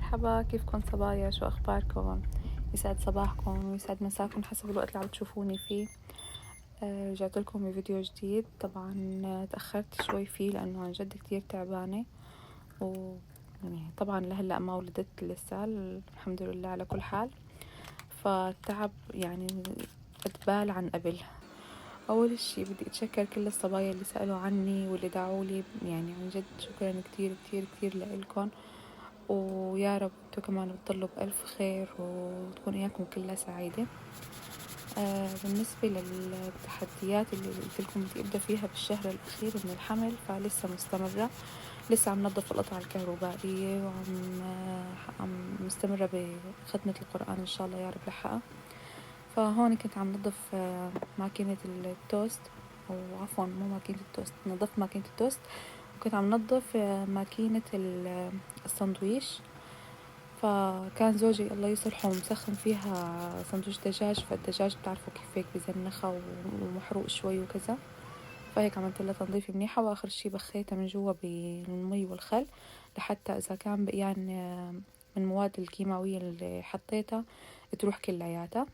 مرحبا، كيفكن صبايا؟ شو أخباركم؟ يسعد صباحكم ويسعد مساكم حسب الوقت اللي عم تشوفوني فيه. رجعت لكم بفيديو جديد. طبعا تأخرت شوي فيه لأنه عن جد كتير تعبانة، و يعني طبعا لهلأ ما ولدت لسه، الحمد لله على كل حال. فالتعب يعني أتبال عن قبل. أول إشي بدي أتشكر كل الصبايا اللي سألوا عني واللي دعولي، يعني عن جد شكرا كتير كتير كتير لإلكن، ويا رب انتو كمان بتضلوا بألف خير وتكون أيامكم كلها سعيدة. بالنسبة للتحديات اللي قلتلكم بدي أبدأ فيها بالشهر الأخير من الحمل فلسه مستمرة. لسه عم نظف القطعة الكهربائية وعم عم مستمرة بختمة القرآن إن شاء الله يا رب لحقها. فهون كنت عم نظف ماكينة التوست، أو عفوا مو ماكينة التوست، نظفت ماكينة التوست، وكنت عم نظف ماكينة الساندويش. فكان زوجي الله يصلحه مسخن فيها سندويش دجاج، فالدجاج بتعرفوا كيف هيك بزنخة ومحروق شوي وكذا، فهيك عملت لها تنظيفة منيحة. واخر شي بخيتها من جوا بالمي والخل لحتى اذا كان بقيان من المواد الكيماوية اللي حطيتها تروح كلياتها.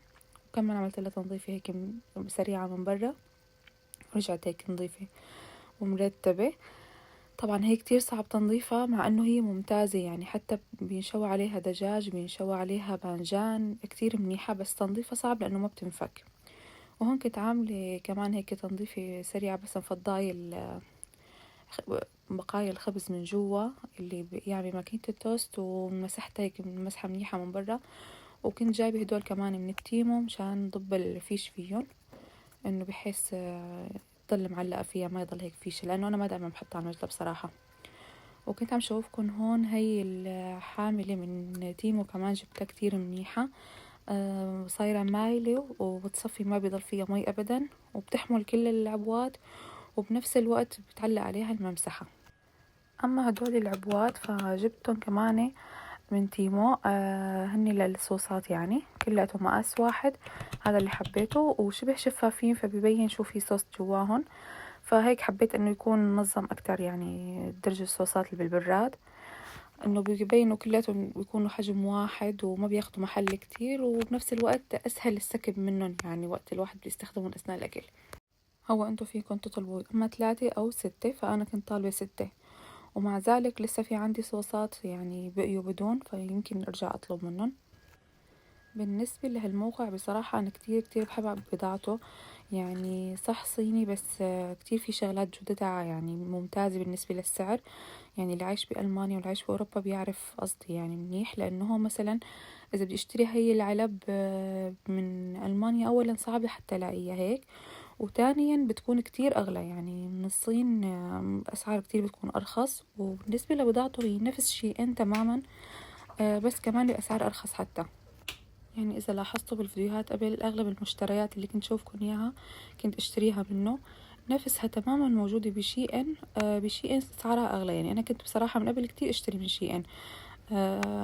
وكمان عملت لها تنظيفة هيك سريعة من برا، ورجعت هيك نظيفة ومرتبة. طبعا هي كتير صعب تنظيفها مع انه هي ممتازة، يعني حتى بينشوى عليها دجاج، بينشوى عليها باذنجان، كتير منيحة، بس تنظيفها صعب لانه ما بتنفك. وهون كنت عاملة كمان هيك تنظيفة سريعة، بس مفضاي بقايا الخبز من جوا اللي يعني ماكينة التوست، ومسحتها هيك مسحة منيحة من برا. وكنت جايبة هدول كمان من التيمو مشان ضب الفيش فيهم، انه بحيث تضل معلقة فيها ما يضل هيك فيش، لانه انا ما دائما بحطها على المجلة بصراحة. وكنت عم شوفكن هون هي الحاملة من تيمو كمان جبتها كتير منيحة. صايرة مايلة وبتصفي ما بيضل فيها مي أبدا، وبتحمل كل العبوات، وبنفس الوقت بتعلق عليها الممسحة. أما هدول العبوات فجبتهم كمان من تيمو، هني للصوصات، يعني كلياتهم مقاس واحد، هذا اللي حبيته، وشبه شفافين فبيبين شو في صوص جواهن. فهيك حبيت انه يكون منظم اكتر، يعني درج الصوصات اللي بالبراد انه بيبينوا كلياتهم بيكونوا حجم واحد وما بياخدوا محل كتير، وبنفس الوقت اسهل السكب منهم، يعني وقت الواحد بيستخدمهم اثناء الاكل. هو انتو فيكم تطلبوا اما 3 او 6، فانا كنت طالبة 6، ومع ذلك لسه في عندي صوصات يعني بقيوا بدون، فيمكن ارجع اطلب منهم. بالنسبة لهالموقع بصراحة أنا كتير كتير بحب بضاعته، يعني صح صيني بس كتير في شغلات جودتها يعني ممتازة بالنسبة للسعر. يعني اللي عايش بألمانيا واللي عايش بأوروبا بيعرف قصدي يعني منيح، لأنه هو مثلا إذا بدي أشتري هي العلب من ألمانيا أولا صعب حتى ألاقيها هيك، وثانيا بتكون كتير أغلى. يعني من الصين أسعار كتير بتكون أرخص، وبالنسبة لبضاعته هي نفس الشيء تماما، بس كمان بأسعار أرخص حتى. يعني إذا لاحظتوا بالفيديوهات قبل أغلب المشتريات اللي كنت شوفكن إياها كنت أشتريها منه، نفسها تماما موجودة بشي إن. بشي إن أسعارها أغلى. يعني أنا كنت بصراحة من قبل كتير أشتري من شي إن،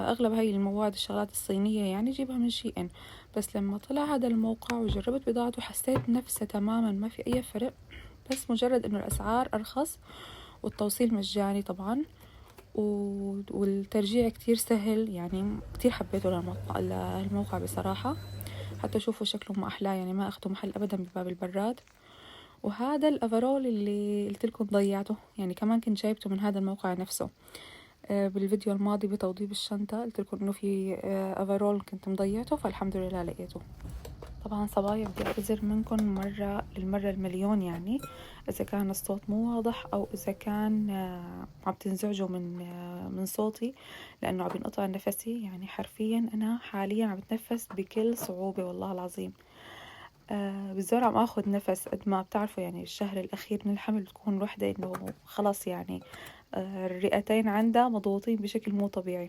أغلب هاي المواد الشغلات الصينية يعني جيبها من شي إن، بس لما طلع هذا الموقع وجربت بضاعته حسيت نفسها تماما ما في أي فرق، بس مجرد إنه الأسعار أرخص والتوصيل مجاني طبعا، والترجيع كتير سهل. يعني كتير حبيته للموقع بصراحة، حتى شوفوا شكله ما أحلاه، يعني ما أخده محل أبدا بباب البراد. وهذا الأفرول اللي قلتلكم ضيعته، يعني كمان كنت جايبته من هذا الموقع نفسه. بالفيديو الماضي بتوضيب الشنطة قلتلكم إنه في أفرول كنت مضيعته، فالحمد لله لقيته. طبعا صبايا بدي أعتذر منكم مرة للمرة المليون، يعني إذا كان الصوت مو واضح أو إذا كان عم تنزعجوا من صوتي، لأنه عم ينقطع نفسي. يعني حرفيا أنا حاليا عم بتنفس بكل صعوبة والله العظيم. بالزور عم اخذ نفس قد ما بتعرفوا، يعني الشهر الاخير من الحمل بتكون الوحدة انه خلاص يعني الرئتين عندها مضغوطين بشكل مو طبيعي.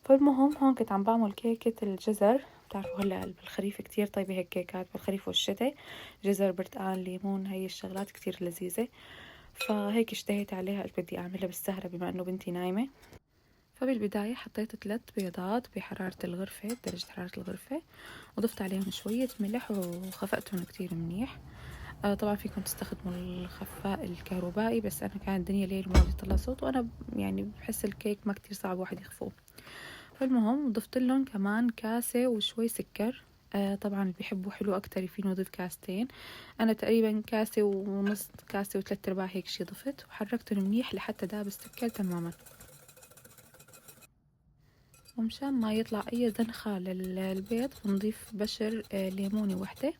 فالمهم هون كنت عم بعمل كيكة الجزر. بتعرفوا هلا بالخريف كتير طيبة هيك كيكات بالخريف والشتاء، جزر، برتقان، ليمون، هاي الشغلات كتير لذيذة. فهيك اشتهيت عليها، قلت بدي اعملها بالسهرة بما انه بنتي نايمة. فبالبداية حطيت 3 بيضات بحرارة الغرفة، درجة حرارة الغرفة، وضفت عليهم شوية ملح وخفقتهم كتير منيح. طبعا فيكم تستخدموا الخفاق الكهربائي، بس أنا كانت الدنيا ليل وما بدي طلع صوت، وأنا يعني بحس الكيك ما كتير صعب واحد يخفوه. فالمهم ضفت لهم كمان كاسة وشوي سكر. طبعا اللي بيحبوا حلو أكتر فينه يضيف كاستين. أنا تقريبا كاسة ونص، كاسة وثلاث أرباع هيك شي ضفت، وحركتهم منيح لحتى داب السكر تماما. ومشان ما يطلع أي زنخة للبيض بنضيف بشر ليمونة وحدة.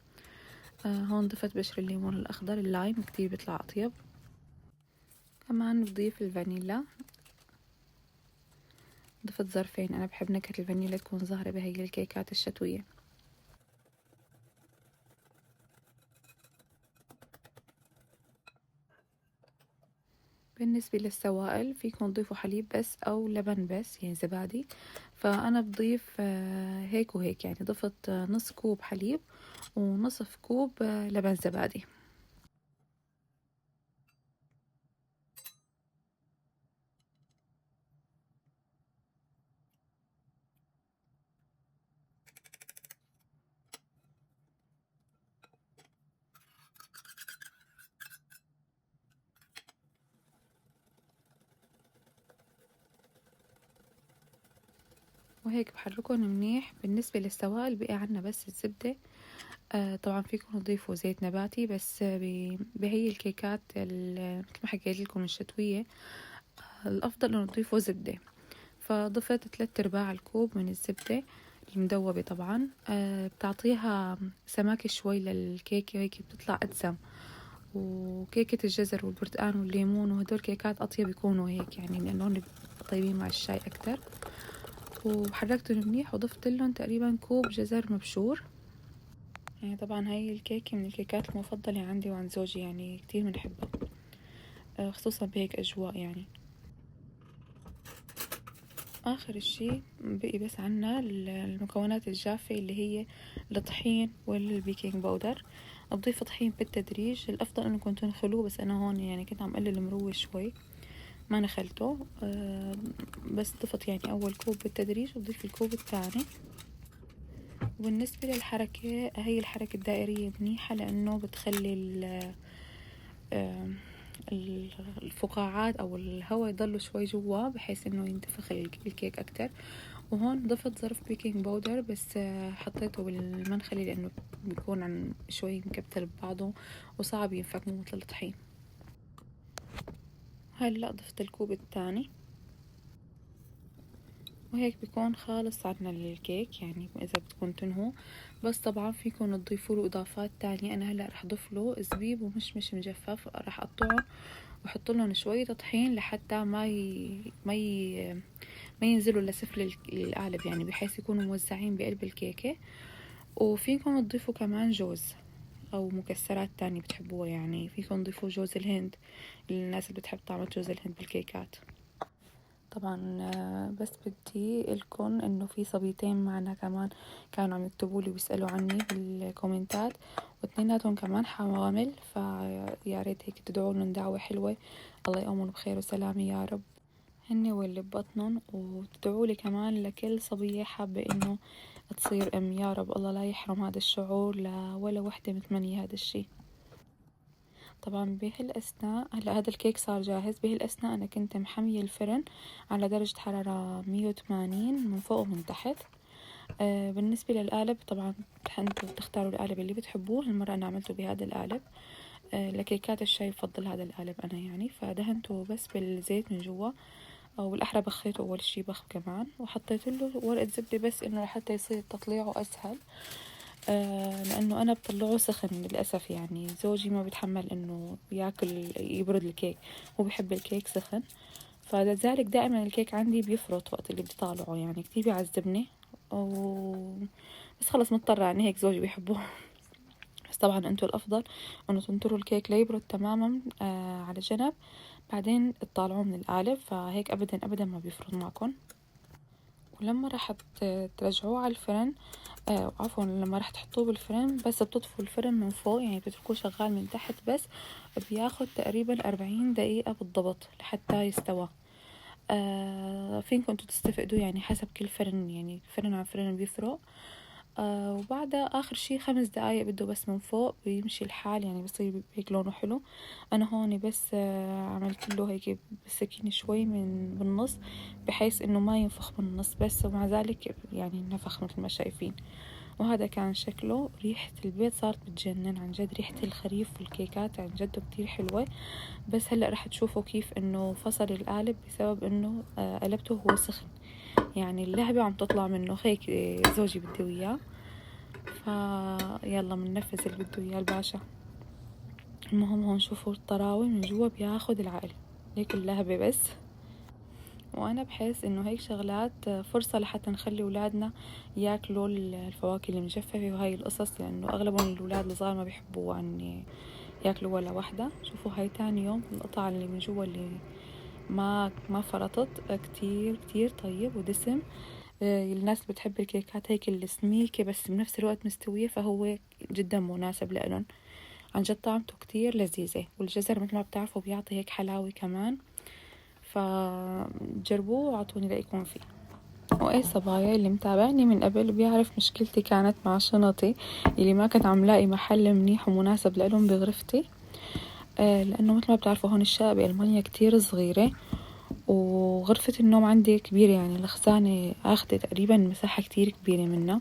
هون ضفت بشر الليمون الأخضر اللايم، كتير بيطلع أطيب. كمان بضيف الفانيلا، ضفت ظرفين، أنا بحب نكهة الفانيلا تكون ظاهرة بهي الكيكات الشتوية. بالنسبة للسوائل فيكم تضيفوا حليب بس أو لبن بس، يعني زبادي. فأنا بضيف هيك وهيك، يعني ضفت نص كوب حليب ونصف كوب لبن زبادي. وهيك بحركهم منيح. بالنسبة للسوائل بقي عنا بس الزبدة. طبعا فيكم تضيفوا زيت نباتي، بس بهي الكيكات مثل ما حكيت لكم الشتوية الأفضل إنه تضيفوا زبدة. فضفت 3/4 الكوب من الزبدة المدوبة طبعا. بتعطيها سماكة شوي للكيكة، وهيك بتطلع أدسم. وكيكة الجزر والبرتقال والليمون وهدول كيكات أطيب يكونوا هيك، يعني لأنهم طيبين مع الشاي أكتر. وحركتهم منيح وضفت لهم تقريبا كوب جزر مبشور. يعني طبعا هاي الكيكة من الكيكات المفضلة عندي وعند زوجي، يعني كتير بنحبها خصوصا بهيك أجواء. يعني آخر الشي بقي بس عنا المكونات الجافة اللي هي الطحين والبيكنج باودر. أضيف طحين بالتدريج، الأفضل إنكم تنخلوه، بس أنا هون يعني كنت عم قلل المروة شوي ما نخلته. بس ضفت يعني أول كوب بالتدريج وضيف الكوب الثاني. وبالنسبة للحركة، هي الحركة الدائرية منيحة لأنه بتخلي الفقاعات أو الهواء يضلوا شوي جوا بحيث إنه ينتفخ الكيك أكتر. وهون ضفت ظرف بيكنج باودر بس حطيته بالمنخلي لأنه بيكون عن شوي مكبتل ببعضه وصعب ينفك مو مثل الطحين. هلا ضفت الكوب الثاني، وهيك بيكون خالص عنا الكيك. يعني إذا بدكم تنهوا، بس طبعا فيكم تضيفوا له إضافات تانية. أنا هلا رح أضيف له زبيب ومشمش مجفف، رح أقطعهم وأحط لهم شوية طحين لحتى ما ينزلوا لسفل القالب، يعني بحيث يكونوا موزعين بقلب الكيكة. وفيكم تضيفوا كمان جوز أو مكسرات تانية بتحبوها، يعني فيكم تضيفوا جوز الهند للناس اللي بتحب طعم جوز الهند بالكيكات. طبعا بس بدي لكم انه في صبيتين معنا كمان كانوا عم يكتبوا لي ويسألوا عني بالكومنتات، واثنيناتهم كمان حوامل، فيا ريت هيك تدعوا لهم دعوة حلوة. الله يقومهم بخير وسلامة يا رب، هن واللي ببطنهم. وتدعوا لي كمان لكل صبية حابة انه تصير ام، يا رب الله لا يحرم هذا الشعور ولا وحدة متمنية هذا الشي. طبعا بهالأثناء هلا هذا الكيك صار جاهز. بهالأثناء أنا كنت محمية الفرن على درجة حرارة 180 من فوق ومن تحت. بالنسبة للقالب طبعا انتوا بتختاروا القالب اللي بتحبوه. المرة أنا عملته بهذا القالب. لكيكات الشاي بفضل هذا القالب أنا، يعني فدهنته بس بالزيت من جوا، أو بالأحرى بخيته أول شي بخ كمان، وحطيت له ورقة زبدة بس إنه لحتى يصير تطليعه أسهل. لأنه أنا بطلعه سخن للأسف، يعني زوجي ما بيتحمل إنه ياكل يبرد الكيك، هو بيحب الكيك سخن. فلذلك دائما الكيك عندي بيفرط وقت اللي بدي طالعه، يعني كتير بيعذبني. بس خلص مضطرة، يعني هيك زوجي بيحبه. بس طبعا انتو الأفضل إنه تنطروا الكيك ليبرد تماما على جنب، بعدين تطالعوه من القالب، فهيك أبدا أبدا ما بيفرط معكم. ولما راح ترجعوه على الفرن، عفوا لما راح تحطوه بالفرن، بس بتطفوا الفرن من فوق، يعني بتتركوه شغال من تحت بس. بياخد تقريبا 40 دقيقة بالضبط لحتى يستوى. فينكم انتوا تستفقدوا يعني حسب كل فرن، يعني فرن عن فرن بيفرق. وبعدها آخر شي 5 دقايق بده بس من فوق بيمشي الحال، يعني بصير هيك لونه حلو. أنا هون بس عملت له هيك بالسكينة شوي من بالنص بحيث إنه ما ينفخ بالنص بس، ومع ذلك يعني نفخ مثل ما شايفين. وهذا كان شكله. ريحة البيت صارت بتجنن عن جد، ريحة الخريف والكيكات عن جد كتير حلوة. بس هلأ رح تشوفوا كيف إنه فصل القالب بسبب إنه قلبته هو سخن، يعني اللهبة عم تطلع منه. هيك زوجي بده إياه، فيلا مننفذ اللي بده إياه الباشا. المهم هون شوفوا الطراوة من جوا بياخد العقل، هيك اللهبة بس. وأنا بحس إنه هيك شغلات فرصة لحتى نخلي أولادنا ياكلوا الفواكه المجففة وهاي القصص، لأنه أغلبهم الأولاد الصغار ما بيحبوا أن ياكلوا ولا واحدة. شوفوا هاي تاني يوم القطع اللي من جوا اللي ما فرطت، كتير كتير طيب ودسم. الناس اللي بتحب الكيكات هيك السميكة بس بنفس الوقت مستوية، فهو جدا مناسب لإلن. عن جد طعمته كتير لذيذة، والجزر مثل ما بتعرفوا بيعطي هيك حلاوة كمان، فجربوه وعطوني رأيكم فيه. وإيه صبايا اللي متابعني من قبل بيعرف مشكلتي كانت مع شنطي اللي ما كنت عم لاقي محل منيح ومناسب لإلهم بغرفتي. لأنه مثل ما بتعرفوا هون الشقة بألمانيا كتير صغيرة، وغرفة النوم عندي كبيرة، يعني الخزانة أخذت تقريبا مساحة كتير كبيرة منها.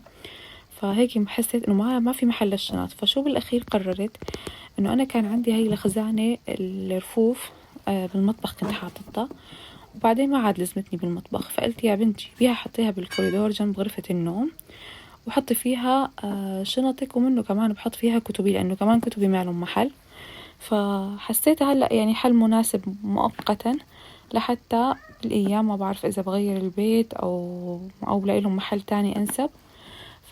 فهيك حسيت إنه ما في محل للشنط. فشو بالأخير قررت إنه أنا كان عندي هاي الخزانة الرفوف بالمطبخ كنت حاطتها، وبعدين ما عاد لزمتني بالمطبخ، فقلت يا بنتي بيها حطيها بالكوريدور جنب غرفة النوم، وحطي فيها شنطك، ومنه كمان بحط فيها كتبي لأنه كمان كتبي ما لهم محل. فحسيت هلأ يعني حل مناسب مؤقتا لحتى بالأيام ما بعرف إذا بغير البيت أو بلاقي لهم محل تاني أنسب.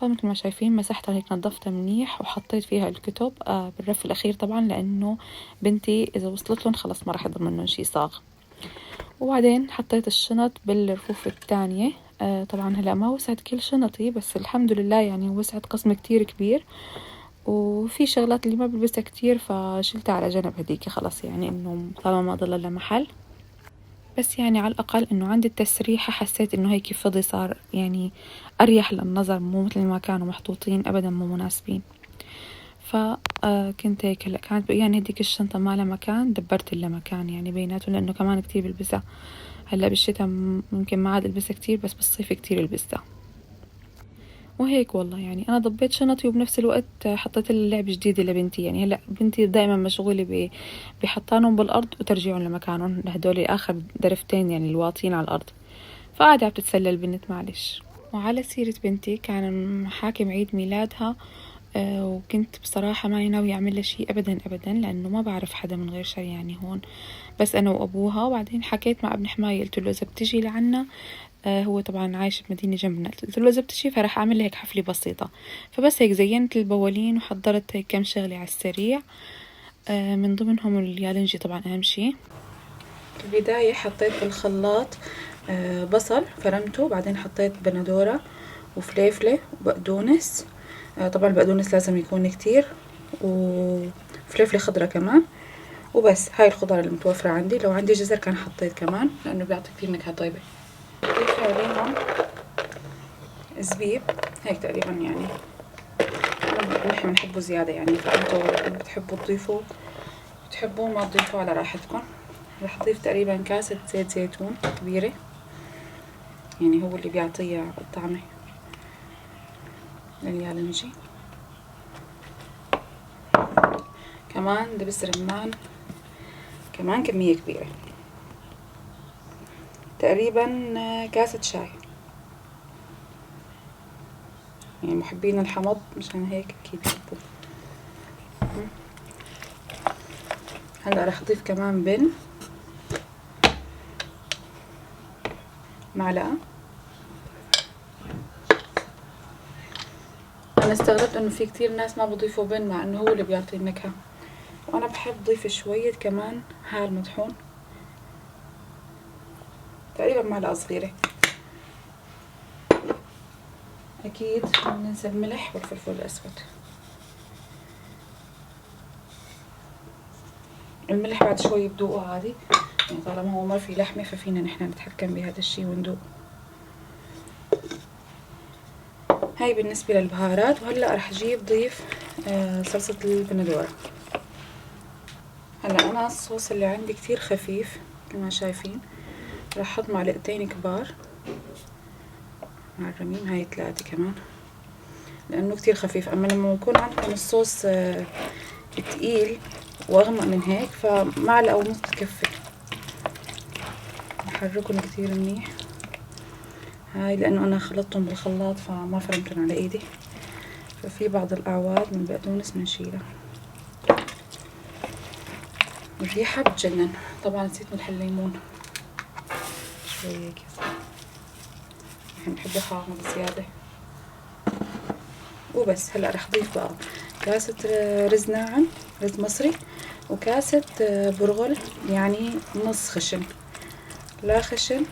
فمثل ما شايفين مسحتها هيك نظفتها منيح وحطيت فيها الكتب بالرف الأخير طبعا، لأنه بنتي إذا وصلت لهم خلص ما راح يضل منهم شي صاغ. وبعدين حطيت الشنط بالرفوف التانية. طبعا هلأ ما وسعت كل شنطي، بس الحمد لله يعني وسعت قسم كتير كبير، وفي شغلات اللي ما بلبسها كتير فشلتها على جنب هديك خلاص، يعني إنه طالما ما ضل لها محل. بس يعني على الأقل إنه عند التسريحة حسيت إنه هيك فضي صار يعني أريح للنظر، مو مثل ما كانوا محطوطين أبدا مو مناسبين. فكنت هيك هلا كانت يعني هديك الشنطة ما لها مكان، دبرت لها مكان يعني بيناتهم، لأنه كمان كتير بلبسها. هلا بالشتا ممكن ما عاد البسها كتير، بس بالصيف كتير البسها. وهيك والله يعني أنا ضبيت شنطي، وبنفس الوقت حطيت اللعبة جديدة لبنتي. يعني هلا بنتي دائما مشغولة بحطانهم بالأرض وترجيعهم لمكانهم، لهدول آخر درفتين يعني الواطين على الأرض، فقاعدة عم تتسلى البنت معلش. وعلى سيرة بنتي، كان حاكم عيد ميلادها، وكنت بصراحة ما ناوية أعمل لها شي أبدا أبدا، لأنه ما بعرف حدا من غير شي يعني هون، بس أنا وأبوها. وبعدين حكيت مع ابن حماية قلت له إذا بتجي لعنا، هو طبعا عايش بمدينة جنبنا، قلت له إذا بتجي فرح أعمل هيك حفلة بسيطة. فبس هيك زينت البوالين وحضرت هيك كم شغلة على السريع، من ضمنهم اليالنجي طبعا أهم شي. في البداية حطيت بالخلاط بصل فرمته، بعدين حطيت بندورة وفليفلة وبقدونس. طبعا البقدونس لازم يكون كتير، وفليفلة خضرة كمان. وبس هاي الخضار اللي متوفرة عندي. لو عندي جزر كان حطيت كمان، لأنه بيعطي كتير نكهة طيبة. ضيف عليهم زبيب هيك تقريبا، يعني نحن بنحبه زيادة يعني، فأنتوا بتحبوا تضيفوا بتحبوا ما تضيفوا على راحتكم. رح أضيف تقريبا كاسة زيت زيتون كبيرة، يعني هو اللي بيعطيه الطعمة لليالنجي. كمان دبس رمان كمان كمية كبيرة، تقريبا كاسة شاي. يعني محبين الحمض مشان هيك أكيد يحبوه. هلا رح أضيف كمان بن معلقة. أنا استغربت إنه في كتير ناس ما بضيفوا بن، مع إنه هو اللي بيعطي النكهة، وأنا بحب ضيف شوية كمان هال مطحون، تقريبا معلقة صغيرة. أكيد ما ننسى الملح والفلفل الأسود. الملح بعد شوي بدوقه عادي، يعني طالما هو ما في لحمة ففينا نحن نتحكم بهذا الشي وندوق. هاي بالنسبة للبهارات. وهلا رح اجيب ضيف صلصة البندورة. هلا انا الصوص اللي عندي كتير خفيف مثل ما شايفين، رح احط معلقتين كبار مع الرميم، هاي 3 كمان لانه كتير خفيف. اما لما يكون عندكم الصوص تقيل واغمق من هيك فمعلقة ونص تكفي. بحركهم كتير منيح. هاي لانه انا خلطتهم بالخلاط فما فرمتهم على ايدي، ففي بعض الاعواد من البقدونس بنشيلها. الريحة بتجنن. طبعا نسيت ملح الليمون شوي هيك، نحن بنحبه حامض بزيادة. وبس. هلا رح اضيف بقى كاسة رز ناعم، رز مصري، وكاسة برغل يعني نص خشن، لا خشن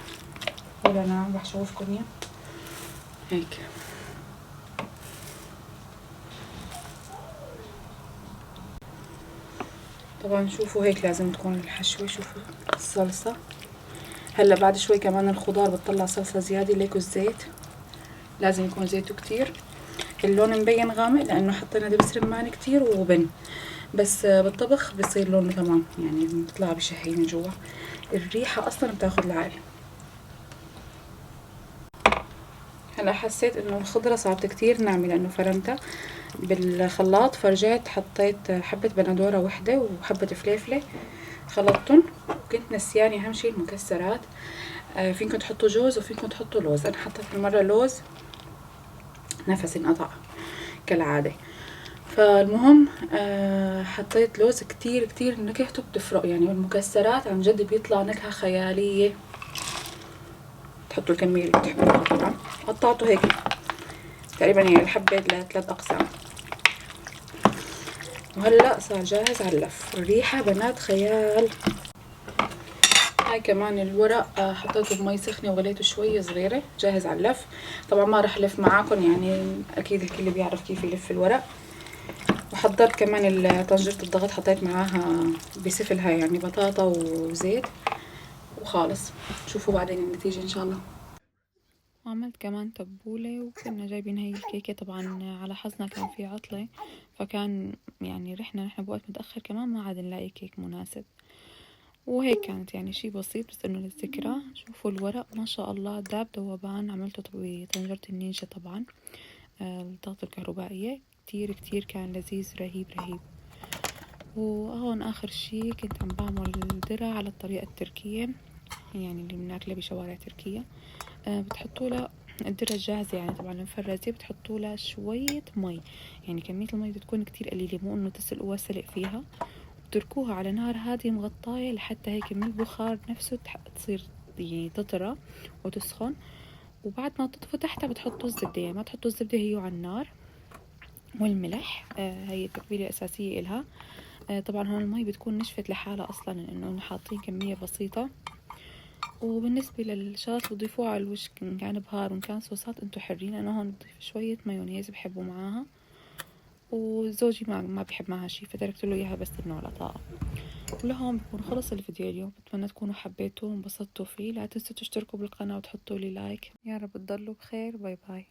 ولا ناعم. رح شوفكم اياه هيك. طبعا شوفوا هيك لازم تكون الحشوة. شوفوا الصلصة. هلا بعد شوي كمان الخضار بتطلع صلصة زيادة. ليكوا الزيت لازم يكون زيته كتير. اللون مبين غامق لانه حطينا دبس رمان كتير وبن، بس بالطبخ بصير لونه تمام يعني بيطلع بشهي من جوا. الريحة اصلا بتاخد العقل. هلا حسيت انه الخضرة صارت كتير ناعمة لانه فرمتها بالخلاط، فرجعت حطيت حبة بندورة وحدة وحبة فليفلة خلطتن. وكنت نسياني اهم شي المكسرات. فينكم تحطوا جوز وفينكم تحطوا لوز. انا حطيت المرة لوز، نفسي انقطع كالعادة. فالمهم حطيت لوز كتير كتير، نكهته بتفرق يعني. والمكسرات عن جد بيطلع نكهة خيالية. تحطوا الكمية اللي بتحبوها طبعا. قطعته هيك تقريبا يعني الحبة ل3 أقسام. وهلا صار جاهز على اللف. الريحة بنات خيال. هاي كمان الورق حطيته بمي سخنة وغليته شوي صغيرة، جاهز على اللف. طبعا ما رح لف معاكم يعني اكيد الكل بيعرف كيف يلف الورق. وحضرت كمان طنجرة الضغط، حطيت معاها بسفلها يعني بطاطا وزيت وخالص. شوفوا بعدين النتيجة ان شاء الله. وعملت كمان تبولة. وكنا جايبين هاي الكيكة طبعا على حظنا كان في عطلة، فكان يعني رحنا نحن بوقت متأخر كمان ما عاد نلاقي كيك مناسب. وهيك كانت يعني شي بسيط بس انه للذكرى. شوفوا الورق ما شاء الله داب ذوبان. عملته بطنجرة النينجا طبعا الضغط الكهربائية. كتير كتير كان لذيذ، رهيب رهيب. وهون اخر شي كنت عم بعمل الدرع على الطريقة التركية يعني اللي بناكله بشوارع تركيا. بتحطوا له الدرة الجاهزة يعني طبعا المفرزة، بتحطوا له شوية مي، يعني كمية المي بتكون كتير قليلة، مو انه تسلقوها سلق فيها. بتركوها على نار هادية مغطاية لحتى هيك من البخار نفسه تصير يعني تطرى وتسخن. وبعد ما تطفوا تحتها بتحطوا الزبدة، يعني ما تحطوا الزبدة هي على النار. والملح هي التتبيلة الأساسية إلها. طبعا هون المي بتكون نشفت لحالها أصلا لأنه حاطين كمية بسيطة. وبالنسبة للشغلات اللي بضيفوها على الوش إن كان بهار وإن كان صوصات انتو حرين. أنا هون بضيف شوية مايونيز بحبه معاها، وزوجي ما بيحب معها شي فتركت له إياها بس إنه على طاقة. ولهون بكون خلص الفيديو اليوم. بتمنى تكونوا حبيتوه وانبسطتوا فيه. لا تنسوا تشتركوا بالقناة وتحطوا لي لايك. يا رب تضلوا بخير. باي باي.